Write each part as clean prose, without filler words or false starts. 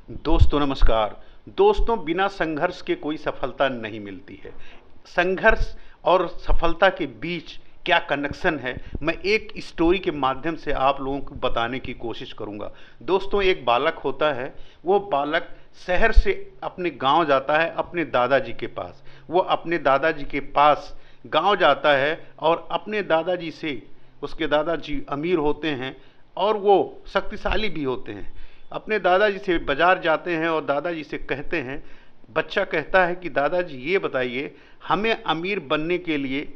दोस्तों नमस्कार। दोस्तों, बिना संघर्ष के कोई सफलता नहीं मिलती है। संघर्ष और सफलता के बीच क्या कनेक्शन है, मैं एक स्टोरी के माध्यम से आप लोगों को बताने की कोशिश करूंगा। दोस्तों, एक बालक होता है। वो बालक शहर से अपने गांव जाता है, अपने दादाजी के पास। वो अपने दादाजी के पास गांव जाता है और अपने दादाजी से, उसके दादाजी अमीर होते हैं और वो शक्तिशाली भी होते हैं। अपने दादाजी से बाजार जाते हैं और दादाजी से कहते हैं, बच्चा कहता है कि दादाजी ये बताइए, हमें अमीर बनने के लिए,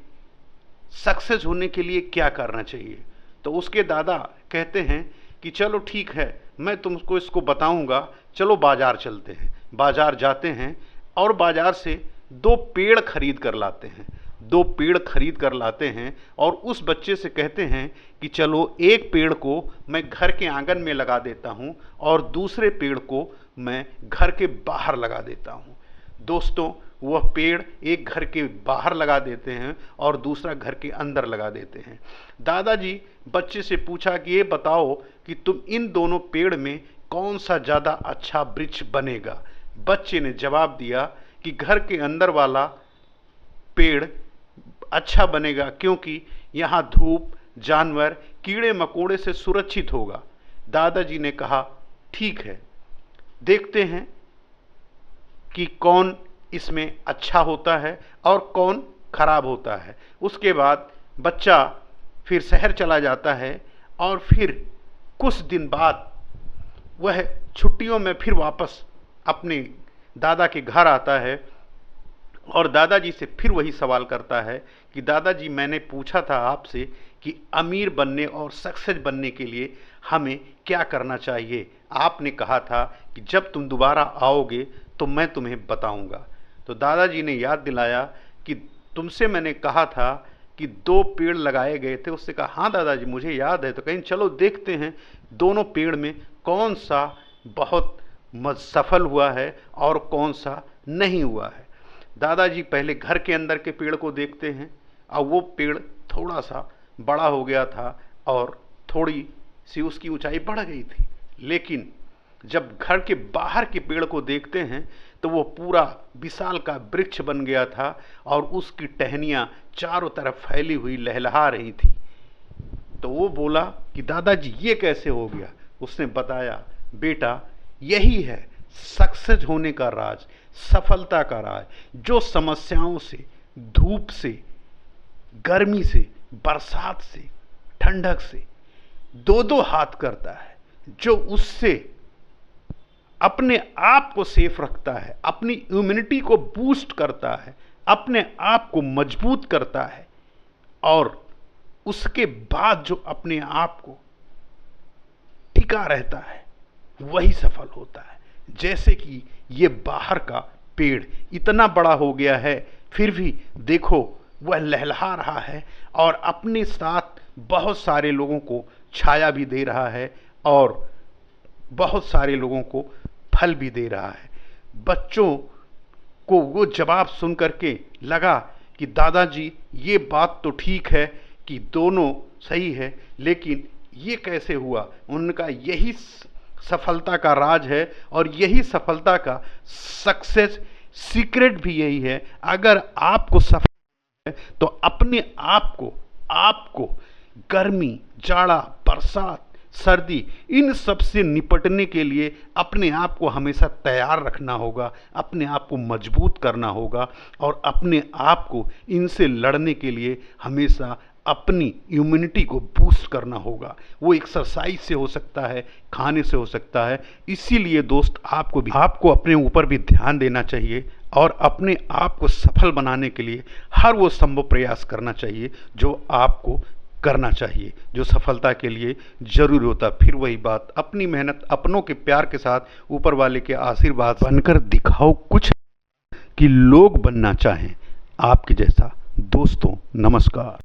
सक्सेस होने के लिए क्या करना चाहिए। तो उसके दादा कहते हैं कि चलो ठीक है, मैं तुमको इसको बताऊंगा, चलो बाजार चलते हैं। बाजार जाते हैं और बाजार से 2 पेड़ खरीद कर लाते हैं। 2 पेड़ खरीद कर लाते हैं और उस बच्चे से कहते हैं कि चलो एक पेड़ को मैं घर के आंगन में लगा देता हूं और दूसरे पेड़ को मैं घर के बाहर लगा देता हूं। दोस्तों, वह पेड़ एक घर के बाहर लगा देते हैं और दूसरा घर के अंदर लगा देते हैं। दादाजी बच्चे से पूछा कि ये बताओ कि तुम इन दोनों पेड़ में कौन सा ज़्यादा अच्छा वृक्ष बनेगा। बच्चे ने जवाब दिया कि घर के अंदर वाला पेड़ अच्छा बनेगा, क्योंकि यहाँ धूप, जानवर, कीड़े मकोड़े से सुरक्षित होगा। दादाजी ने कहा, ठीक है, देखते हैं कि कौन इसमें अच्छा होता है और कौन खराब होता है। उसके बाद बच्चा फिर शहर चला जाता है और फिर कुछ दिन बाद वह छुट्टियों में फिर वापस अपने दादा के घर आता है और दादाजी से फिर वही सवाल करता है कि दादाजी, मैंने पूछा था आपसे कि अमीर बनने और सक्सेस बनने के लिए हमें क्या करना चाहिए। आपने कहा था कि जब तुम दोबारा आओगे तो मैं तुम्हें बताऊंगा। तो दादाजी ने याद दिलाया कि तुमसे मैंने कहा था कि 2 पेड़ लगाए गए थे। उससे कहा, हाँ दादाजी मुझे याद है। तो कहीं चलो देखते हैं दोनों पेड़ में कौन सा बहुत सफल हुआ है और कौन सा नहीं हुआ है। दादाजी पहले घर के अंदर के पेड़ को देखते हैं और वो पेड़ थोड़ा सा बड़ा हो गया था और थोड़ी सी उसकी ऊंचाई बढ़ गई थी। लेकिन जब घर के बाहर के पेड़ को देखते हैं तो वो पूरा विशाल का वृक्ष बन गया था और उसकी टहनियाँ चारों तरफ फैली हुई लहलहा रही थी। तो वो बोला कि दादाजी ये कैसे हो गया। उसने बताया, बेटा यही है सक्सेस होने का राज, सफलता का राज। जो समस्याओं से, धूप से, गर्मी से, बरसात से, ठंडक से 2-2 हाथ करता है, जो उससे अपने आप को सेफ रखता है, अपनी इम्यूनिटी को बूस्ट करता है, अपने आप को मजबूत करता है और उसके बाद जो अपने आप को टिका रहता है वही सफल होता है। जैसे कि ये बाहर का पेड़ इतना बड़ा हो गया है, फिर भी देखो वह लहलहा रहा है और अपने साथ बहुत सारे लोगों को छाया भी दे रहा है और बहुत सारे लोगों को फल भी दे रहा है। बच्चों को वो जवाब सुन करके लगा कि दादाजी ये बात तो ठीक है कि दोनों सही है, लेकिन ये कैसे हुआ। उनका यही सफलता का राज है और यही सफलता का सक्सेस सीक्रेट भी यही है। अगर आपको सफल है तो अपने आपको गर्मी, जाड़ा, बरसात, सर्दी, इन सब से निपटने के लिए अपने आप को हमेशा तैयार रखना होगा, अपने आप को मजबूत करना होगा और अपने आप को इनसे लड़ने के लिए हमेशा अपनी इम्यूनिटी को बूस्ट करना होगा। वो एक्सरसाइज से हो सकता है, खाने से हो सकता है। इसीलिए दोस्त, आपको अपने ऊपर भी ध्यान देना चाहिए और अपने आप को सफल बनाने के लिए हर वो संभव प्रयास करना चाहिए जो आपको करना चाहिए, जो सफलता के लिए जरूरी होता। फिर वही बात, अपनी मेहनत, अपनों के प्यार के साथ ऊपर वाले के आशीर्वाद बनकर दिखाओ कुछ कि लोग बनना चाहें आपके जैसा। दोस्तों नमस्कार।